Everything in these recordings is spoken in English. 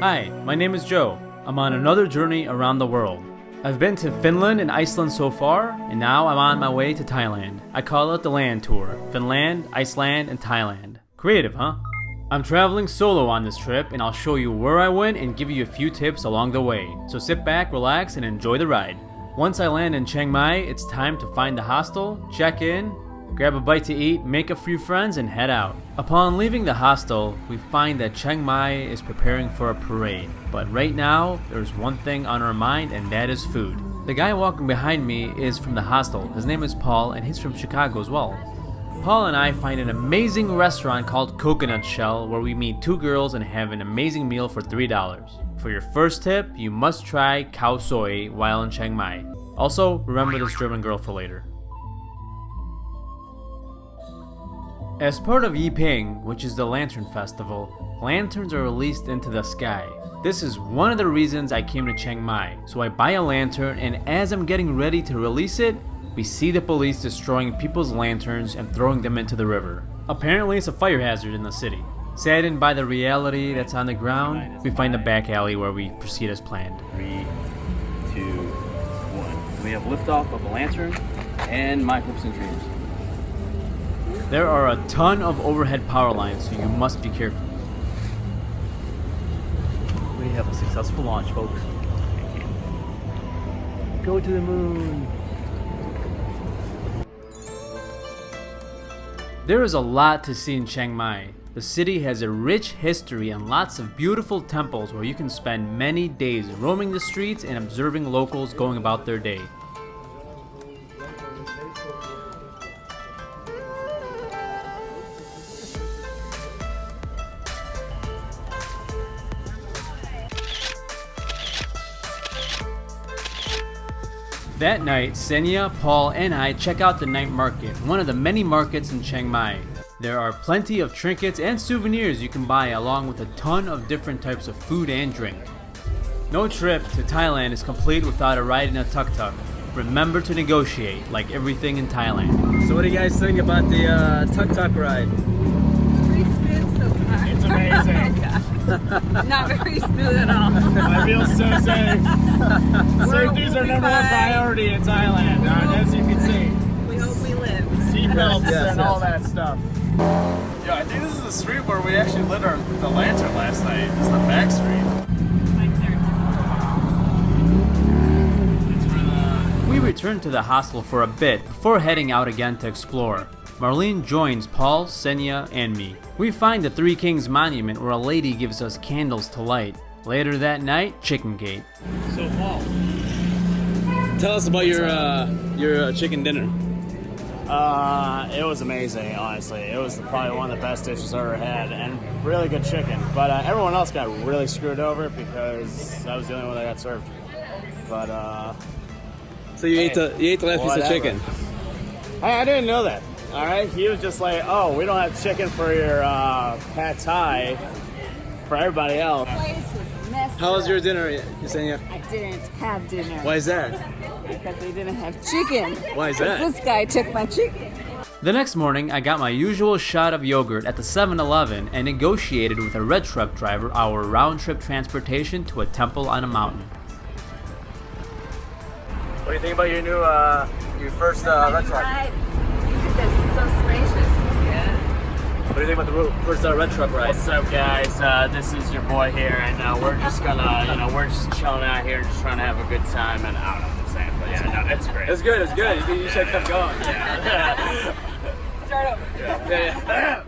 Hi, my name is Joe. I'm on another journey around the world. I've been to Finland and Iceland so far, and now I'm on my way to Thailand. I call it the Land Tour. Finland, Iceland, and Thailand. Creative, huh? I'm traveling solo on this trip, and I'll show you where I went and give you a few tips along the way. So sit back, relax, and enjoy the ride. Once I land in Chiang Mai, it's time to find the hostel, check in, grab a bite to eat, make a few friends, and head out. Upon leaving the hostel, we find that Chiang Mai is preparing for a parade. But right now, there's one thing on our mind, and that is food. The guy walking behind me is from the hostel. His name is Paul, and he's from Chicago as well. Paul and I find an amazing restaurant called Coconut Shell where we meet two girls and have an amazing meal for $3. For your first tip, you must try khao soi while in Chiang Mai. Also, remember this German girl for later. As part of Yiping, which is the Lantern Festival, lanterns are released into the sky. This is one of the reasons I came to Chiang Mai. So I buy a lantern, and as I'm getting ready to release it, we see the police destroying people's lanterns and throwing them into the river. Apparently it's a fire hazard in the city. Saddened by the reality that's on the ground, we find a back alley where we proceed as planned. 3, 2, 1. We have liftoff of a lantern and my hopes and dreams. There are a ton of overhead power lines, so you must be careful. We have a successful launch, folks. Go to the moon. There is a lot to see in Chiang Mai. The city has a rich history and lots of beautiful temples where you can spend many days roaming the streets and observing locals going about their day. That night, Senya, Paul, and I check out the night market, one of the many markets in Chiang Mai. There are plenty of trinkets and souvenirs you can buy along with a ton of different types of food and drink. No trip to Thailand is complete without a ride in a tuk-tuk. Remember to negotiate, like everything in Thailand. So what do you guys think about the tuk-tuk ride? Pretty smooth so far. It's amazing. Not very smooth at all. I feel so safe. Safety is our number one priority in Thailand, as you can see. We hope we live. Seatbelts and all that stuff. Yeah, I think this is the street where we actually lit the lantern last night. This is the back street. We return to the hostel for a bit before heading out again to explore. Marlene joins Paul, Senya, and me. We find the Three Kings Monument where a lady gives us candles to light. Later that night, Chicken Gate. So Paul, tell us about your chicken dinner. It was amazing, honestly. It was probably one of the best dishes I ever had, and really good chicken. But everyone else got really screwed over because I was the only one that got served. But So you ate the last piece of chicken. I didn't know that. All right, he was just like, "Oh, we don't have chicken for your pad thai for everybody else." The place was messed How was up. your dinner, Yesenia? I didn't have dinner. Why is that? Because they didn't have chicken. Why is that? This guy took my chicken. The next morning, I got my usual shot of yogurt at the 7-Eleven and negotiated with a red truck driver our round-trip transportation to a temple on a mountain. What do you think about your new, your first red truck? Right. That's so spacious. Yeah. What do you think about the first red truck ride? What's up, guys? This is your boy here, and we're just gonna, we're just chilling out here, just trying to have a good time, and I don't know what I'm saying, but yeah, no, it's great. It's good. It's good. You should keep going. Start over. Yeah.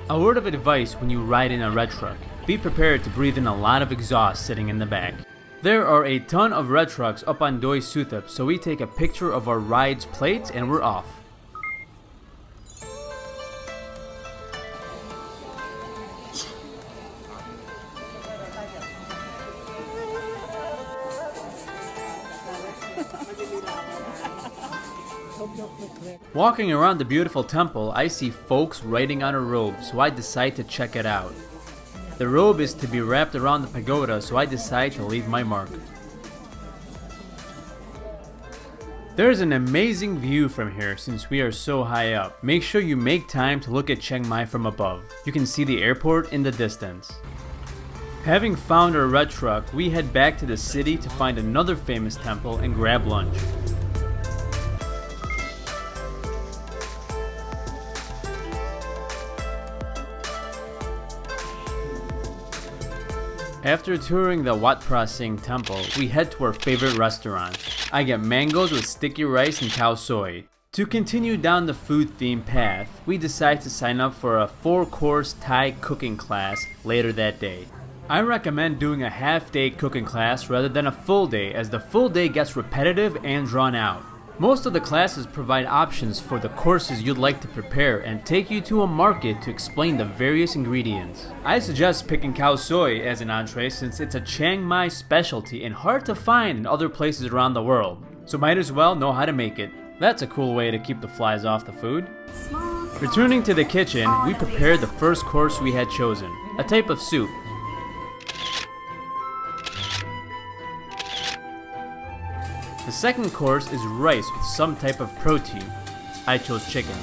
A word of advice when you ride in a red truck: be prepared to breathe in a lot of exhaust sitting in the back. There are a ton of red trucks up on Doi Suthep, so we take a picture of our ride's plates and we're off. Walking around the beautiful temple, I see folks writing on a robe, so I decide to check it out. The robe is to be wrapped around the pagoda, so I decide to leave my mark. There's an amazing view from here since we are so high up. Make sure you make time to look at Chiang Mai from above. You can see the airport in the distance. Having found our red truck, we head back to the city to find another famous temple and grab lunch. After touring the Wat Phra Singh temple, we head to our favorite restaurant. I get mangoes with sticky rice and khao soi. To continue down the food themed path, we decide to sign up for a 4-course Thai cooking class later that day. I recommend doing a half-day cooking class rather than a full day, as the full day gets repetitive and drawn out. Most of the classes provide options for the courses you'd like to prepare and take you to a market to explain the various ingredients. I suggest picking khao soi as an entree since it's a Chiang Mai specialty and hard to find in other places around the world, so might as well know how to make it. That's a cool way to keep the flies off the food. Returning to the kitchen, we prepared the first course we had chosen, a type of soup. The second course is rice with some type of protein. I chose chicken.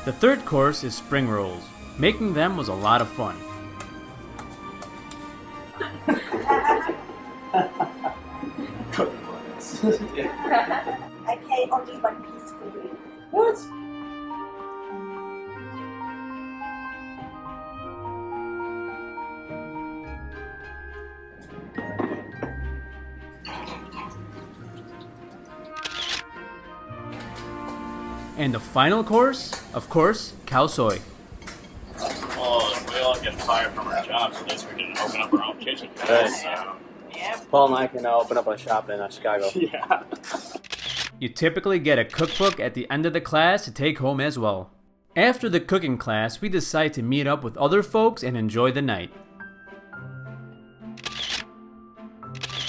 The third course is spring rolls. Making them was a lot of fun. I pay only one piece for you. What? And the final course, of course, khao soi. Well, if we all get fired from our jobs, at least we can open up our own kitchen. So. Paul and I can open up a shop in Chicago. Yeah. You typically get a cookbook at the end of the class to take home as well. After the cooking class, we decide to meet up with other folks and enjoy the night.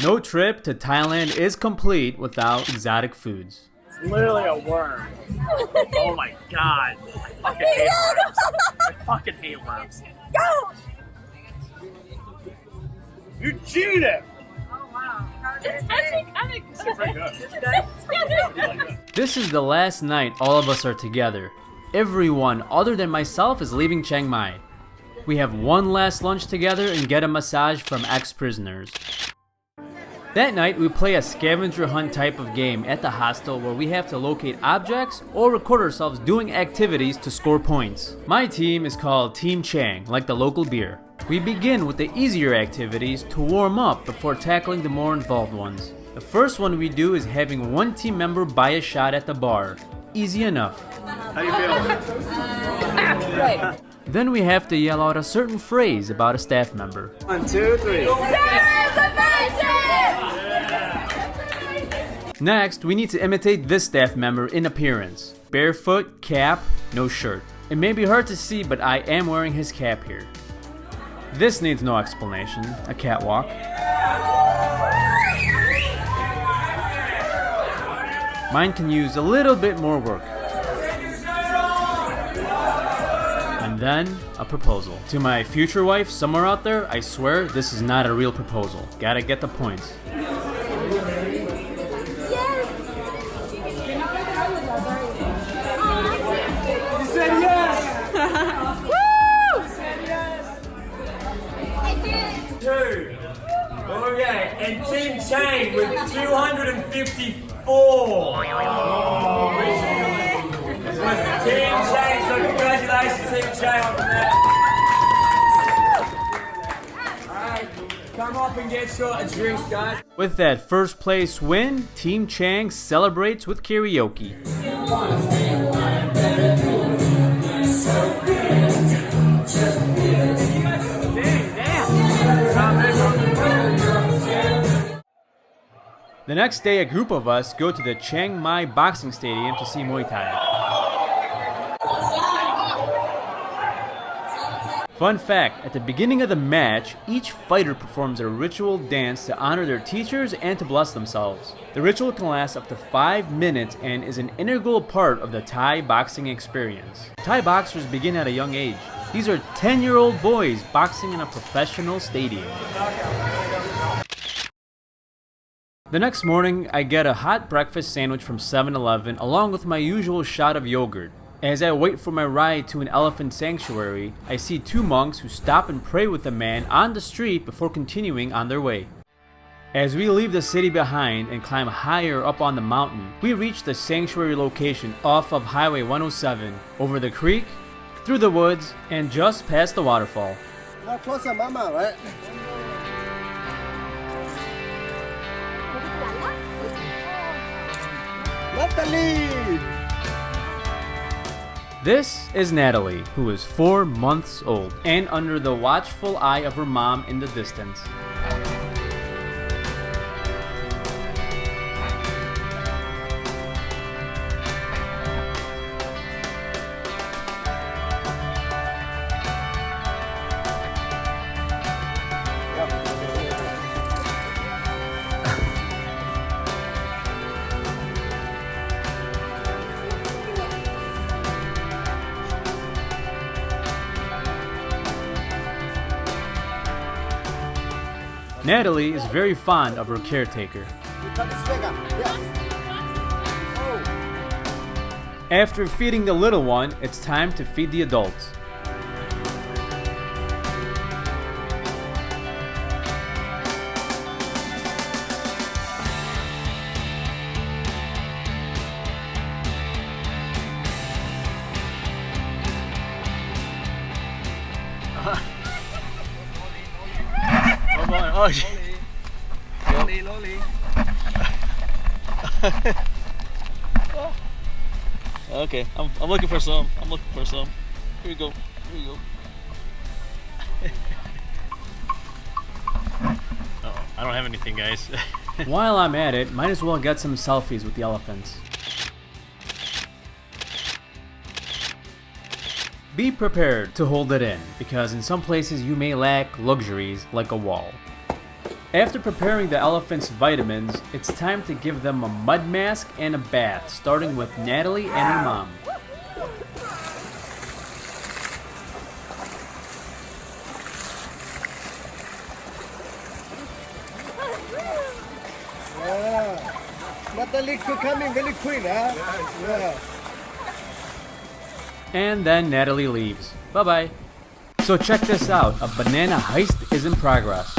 No trip to Thailand is complete without exotic foods. It's literally a worm. Oh my god. I fucking hate worms. I fucking hate worms. Go! You cheated! It's actually kind of good. It's pretty good. It's good. This is the last night all of us are together. Everyone other than myself is leaving Chiang Mai. We have one last lunch together and get a massage from ex-prisoners. That night, we play a scavenger hunt type of game at the hostel where we have to locate objects or record ourselves doing activities to score points. My team is called Team Chang, like the local beer. We begin with the easier activities to warm up before tackling the more involved ones. The first one we do is having one team member buy a shot at the bar. Easy enough. How do you feel? Right. Then we have to yell out a certain phrase about a staff member. 1, 2, 3. Next, we need to imitate this staff member in appearance. Barefoot, cap, no shirt. It may be hard to see, but I am wearing his cap here. This needs no explanation, a catwalk. Mine can use a little bit more work. And then, a proposal. To my future wife somewhere out there, I swear this is not a real proposal. Gotta get the points. Okay, and Team Chang with 254. Was Team Chang, so congratulations Team Chang on that. Alright, come up and get your drinks, guys. With that first place win, Team Chang celebrates with karaoke. The next day, a group of us go to the Chiang Mai boxing stadium to see Muay Thai. Fun fact, at the beginning of the match, each fighter performs a ritual dance to honor their teachers and to bless themselves. The ritual can last up to 5 minutes and is an integral part of the Thai boxing experience. Thai boxers begin at a young age. These are 10-year-old boys boxing in a professional stadium. The next morning, I get a hot breakfast sandwich from 7-Eleven along with my usual shot of yogurt. As I wait for my ride to an elephant sanctuary, I see two monks who stop and pray with a man on the street before continuing on their way. As we leave the city behind and climb higher up on the mountain, we reach the sanctuary location off of Highway 107, over the creek, through the woods, and just past the waterfall. Not close, Mama, right? Natalie! This is Natalie, who is 4 months old, and under the watchful eye of her mom in the distance. Natalie is very fond of her caretaker. After feeding the little one, it's time to feed the adults. Oh, Lolly. okay, I'm looking for some. Here you go. Oh, I don't have anything, guys. While I'm at it, might as well get some selfies with the elephants. Be prepared to hold it in, because in some places you may lack luxuries like a wall. After preparing the elephants' vitamins, it's time to give them a mud mask and a bath, starting with Natalie and her mom. Natalie coming very quick, huh? Yeah. And then Natalie leaves. Bye-bye. So check this out, a banana heist is in progress.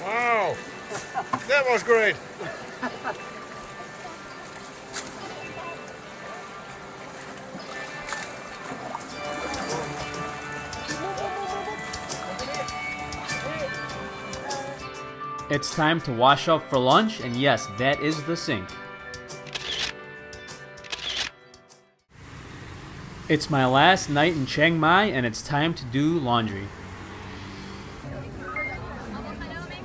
Wow, that was great. It's time to wash up for lunch, and yes, that is the sink. It's my last night in Chiang Mai, and it's time to do laundry.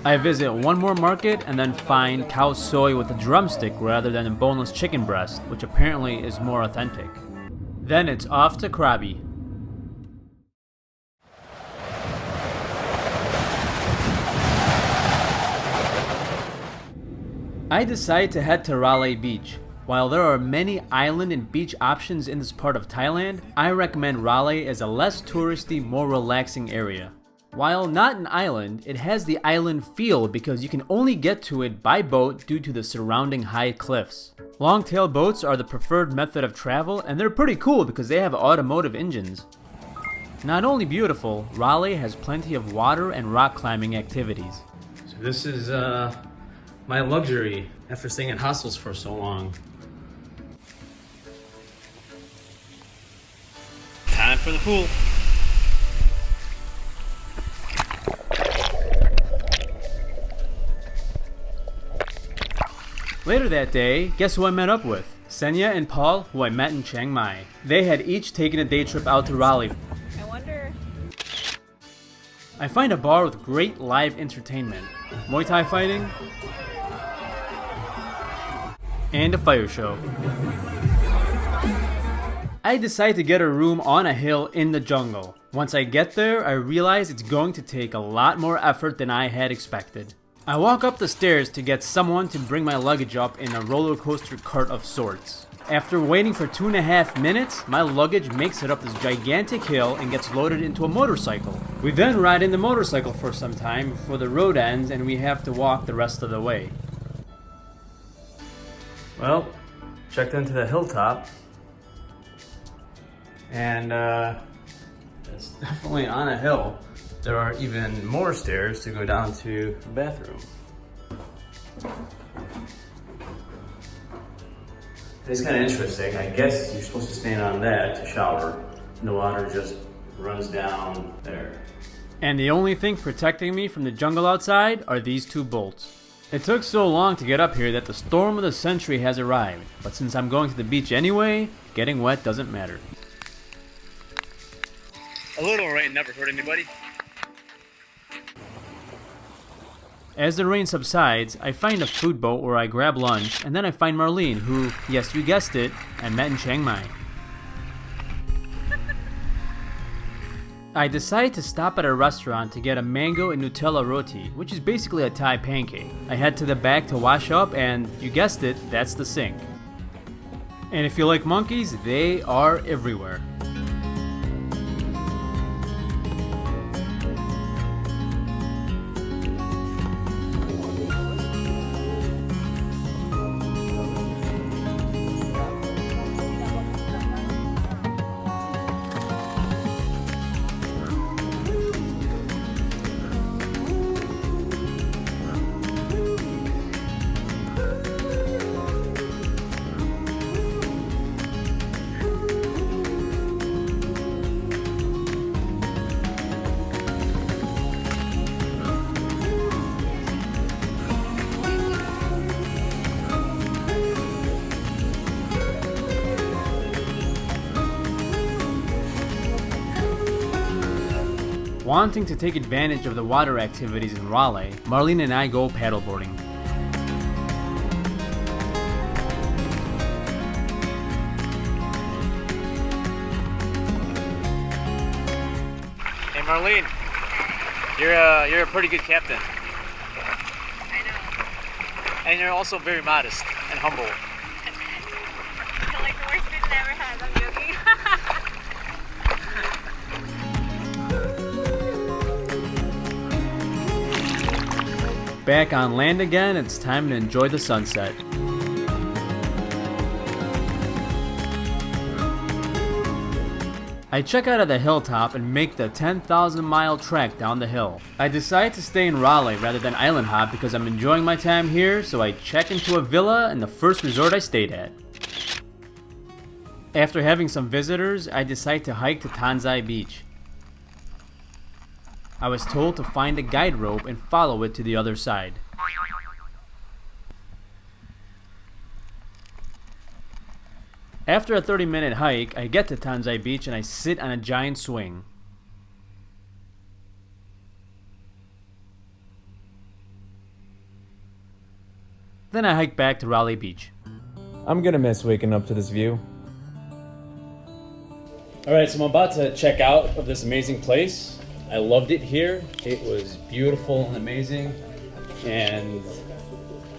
I visit one more market and then find cow soy with a drumstick rather than a boneless chicken breast, which apparently is more authentic. Then it's off to Krabi. I decide to head to Railay Beach. While there are many island and beach options in this part of Thailand, I recommend Railay as a less touristy, more relaxing area. While not an island, it has the island feel because you can only get to it by boat due to the surrounding high cliffs. Longtail boats are the preferred method of travel, and they're pretty cool because they have automotive engines. Not only beautiful, Railay has plenty of water and rock climbing activities. So this is my luxury after staying in hostels for so long. Time for the pool. Later that day, guess who I met up with? Senya and Paul, who I met in Chiang Mai. They had each taken a day trip out to Railay. I wonder. I find a bar with great live entertainment, Muay Thai fighting, and a fire show. I decide to get a room on a hill in the jungle. Once I get there, I realize it's going to take a lot more effort than I had expected. I walk up the stairs to get someone to bring my luggage up in a roller coaster cart of sorts. After waiting for 2.5 minutes, my luggage makes it up this gigantic hill and gets loaded into a motorcycle. We then ride in the motorcycle for some time before the road ends and we have to walk the rest of the way. Well, checked into the hilltop, and it's definitely on a hill. There are even more stairs to go down to the bathroom. It's kind of interesting. I guess you're supposed to stand on that to shower, and the water just runs down there. And the only thing protecting me from the jungle outside are these two bolts. It took so long to get up here that the storm of the century has arrived, but since I'm going to the beach anyway, getting wet doesn't matter. A little rain never hurt anybody. As the rain subsides, I find a food boat where I grab lunch, and then I find Marlene, who, yes, you guessed it, I met in Chiang Mai. I decide to stop at a restaurant to get a mango and Nutella roti, which is basically a Thai pancake. I head to the back to wash up, and you guessed it, that's the sink. And if you like monkeys, they are everywhere. Wanting to take advantage of the water activities in Railay, Marlene and I go paddleboarding. Hey Marlene, you're a pretty good captain. I know. And you're also very modest and humble. I feel like the worst fish I ever had. I'm joking. Back on land again, it's time to enjoy the sunset. I check out of the hilltop and make the 10,000-mile trek down the hill. I decide to stay in Railay rather than island hop because I'm enjoying my time here, so I check into a villa in the first resort I stayed at. After having some visitors, I decide to hike to Tanzai Beach. I was told to find a guide rope and follow it to the other side. After a 30-minute hike, I get to Tanzai Beach and I sit on a giant swing. Then I hike back to Railay Beach. I'm gonna miss waking up to this view. Alright, so I'm about to check out of this amazing place. I loved it here. It was beautiful and amazing. And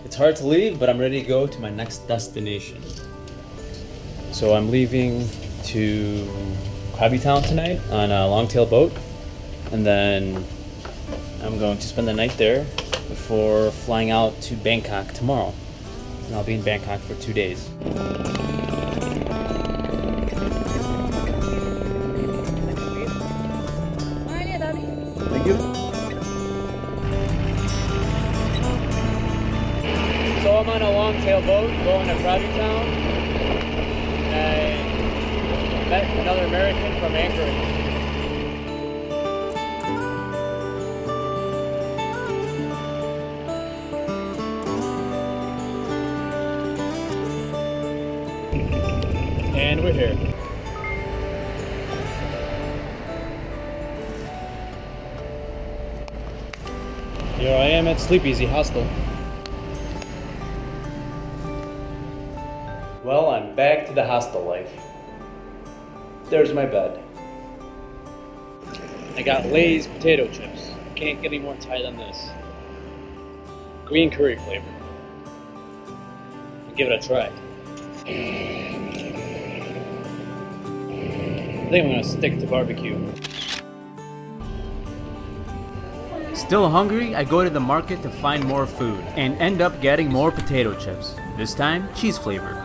it's hard to leave, but I'm ready to go to my next destination. So I'm leaving to Krabi town tonight on a longtail boat. And then I'm going to spend the night there before flying out to Bangkok tomorrow. And I'll be in Bangkok for 2 days. Thank you. So I'm on a long-tail boat going to Krabi town. And I met another American from Anchorage. And we're here. Here I am at Sleepeasy Hostel. Well, I'm back to the hostel life. There's my bed. I got Lay's potato chips. Can't get any more Thai than this. Green curry flavor. I'll give it a try. I think I'm gonna stick to barbecue. Still hungry, I go to the market to find more food and end up getting more potato chips. This time, cheese flavored.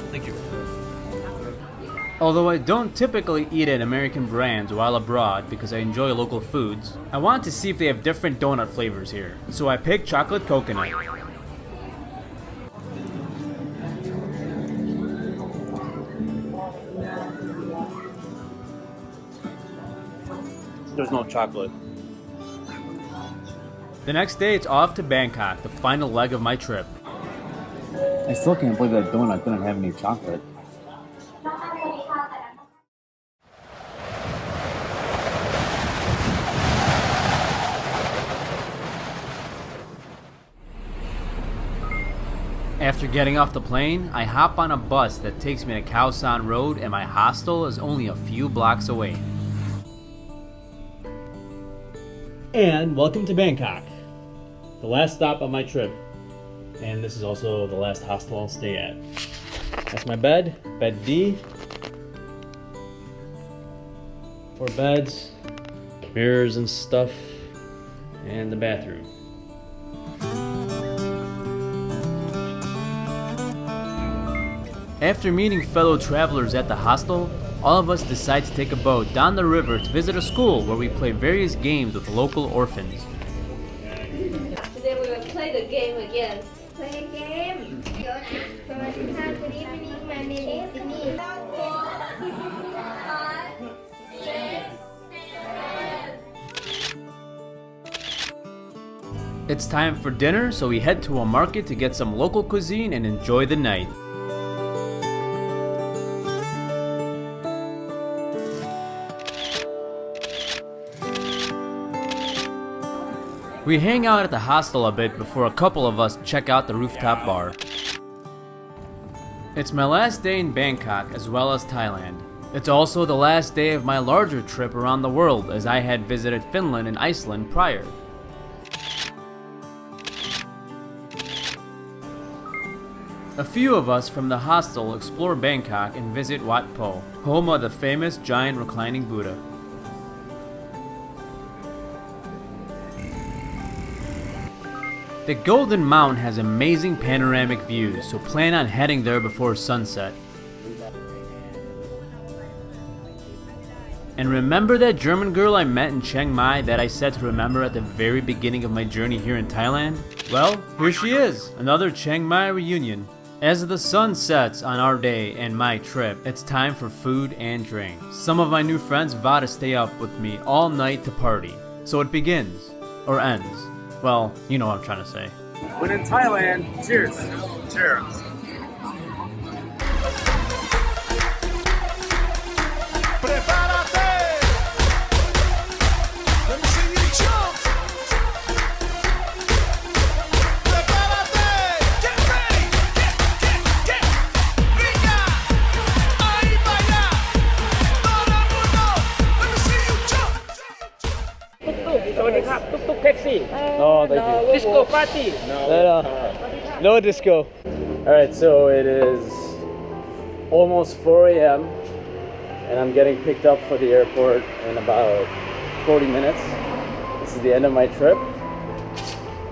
Thank you. Although I don't typically eat at American brands while abroad because I enjoy local foods, I want to see if they have different donut flavors here. So I picked chocolate coconut. There's no chocolate. The next day, it's off to Bangkok, the final leg of my trip. I still can't believe that donut didn't have any chocolate. After getting off the plane, I hop on a bus that takes me to Khao San Road, and my hostel is only a few blocks away. And welcome to Bangkok, the last stop on my trip. And this is also the last hostel I'll stay at. That's my bed, bed D. 4 beds, mirrors and stuff, and the bathroom. After meeting fellow travelers at the hostel, all of us decide to take a boat down the river to visit a school where we play various games with local orphans. Today we will play the game again. Play a game. Good evening, my name is Denise. 4, 5, 6, 7. It's time for dinner, so we head to a market to get some local cuisine and enjoy the night. We hang out at the hostel a bit before a couple of us check out the rooftop bar. It's my last day in Bangkok as well as Thailand. It's also the last day of my larger trip around the world, as I had visited Finland and Iceland prior. A few of us from the hostel explore Bangkok and visit Wat Po, home of the famous giant reclining Buddha. The Golden Mount has amazing panoramic views, so plan on heading there before sunset. And remember that German girl I met in Chiang Mai that I said to remember at the very beginning of my journey here in Thailand? Well, here she is, another Chiang Mai reunion. As the sun sets on our day and my trip, it's time for food and drink. Some of my new friends vow to stay up with me all night to party. So it begins, or ends. Well, you know what I'm trying to say. When in Thailand, cheers. Cheers. Oh, thank you. Disco party. No disco. Alright, so it is almost 4 a.m. and I'm getting picked up for the airport in about 40 minutes. This is the end of my trip,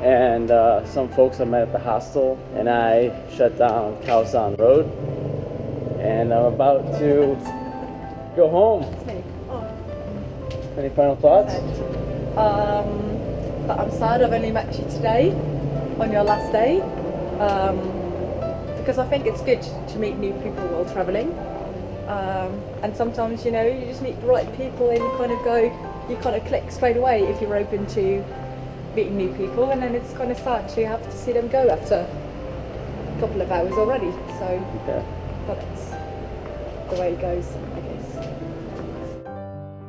and some folks I met at the hostel, and I shut down Khao San Road, and I'm about to go home. Any final thoughts? I'm sad I've only met you today on your last day, because I think it's good to meet new people while travelling, and sometimes, you know, you just meet the right people and you kind of click straight away if you're open to meeting new people, and then it's kind of sad to have to see them go after a couple of hours already, so but it's the way it goes, I guess.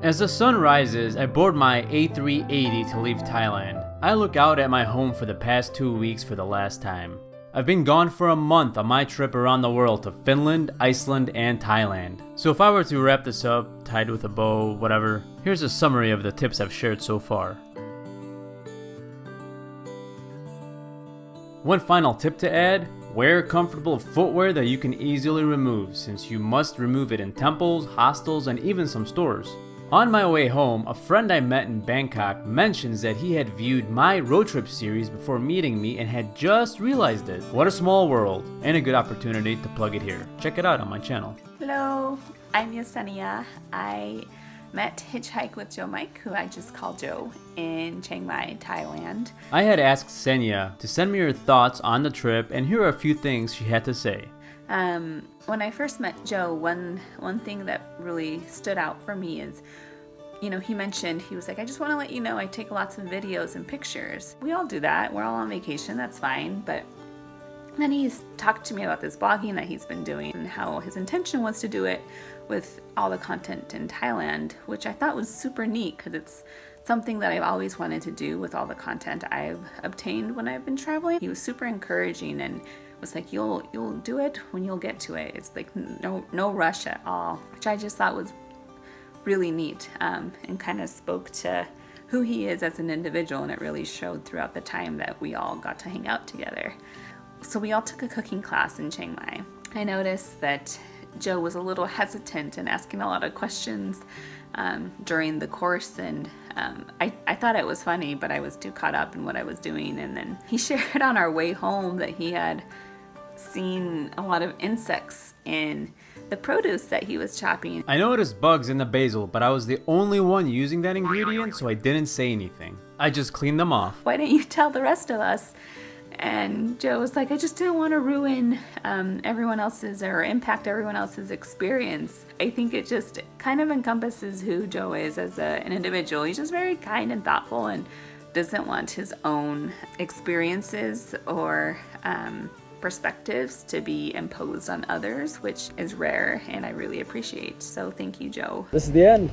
As the sun rises, I board my A380 to leave Thailand. I look out at my home for the past 2 weeks for the last time. I've been gone for a month on my trip around the world to Finland, Iceland, and Thailand. So if I were to wrap this up, tied with a bow, whatever, here's a summary of the tips I've shared so far. One final tip to add: wear comfortable footwear that you can easily remove, since you must remove it in temples, hostels, and even some stores. On my way home, a friend I met in Bangkok mentions that he had viewed my road trip series before meeting me and had just realized it. What a small world, and a good opportunity to plug it here. Check it out on my channel. Hello, I'm Yesenia. I met Hitchhike with Joe Mike, who I just call Joe, in Chiang Mai, Thailand. I had asked Senya to send me her thoughts on the trip, and here are a few things she had to say. When I first met Joe, one thing that really stood out for me is, you know, he mentioned, he was like, I just want to let you know I take lots of videos and pictures. We all do that. We're all on vacation. That's fine. But then he's talked to me about this blogging that he's been doing and how his intention was to do it with all the content in Thailand, which I thought was super neat because it's something that I've always wanted to do with all the content I've obtained when I've been traveling. He was super encouraging and was like, you'll do it when you'll get to it. It's like no rush at all, which I just thought was really neat, and kind of spoke to who he is as an individual, and it really showed throughout the time that we all got to hang out together. So we all took a cooking class in Chiang Mai. I noticed that Joe was a little hesitant and asking a lot of questions during the course, and I thought it was funny, but I was too caught up in what I was doing. And then he shared on our way home that he had seen a lot of insects in the produce that he was chopping. I noticed bugs in the basil, but I was the only one using that ingredient, so I didn't say anything. I just cleaned them off. Why didn't you tell the rest of us? And Joe was like, I just didn't want to ruin everyone else's or impact everyone else's experience. I think it just kind of encompasses who Joe is as an individual. He's just very kind and thoughtful and doesn't want his own experiences or perspectives to be imposed on others, which is rare and I really appreciate. So thank you, Joe. This is the end.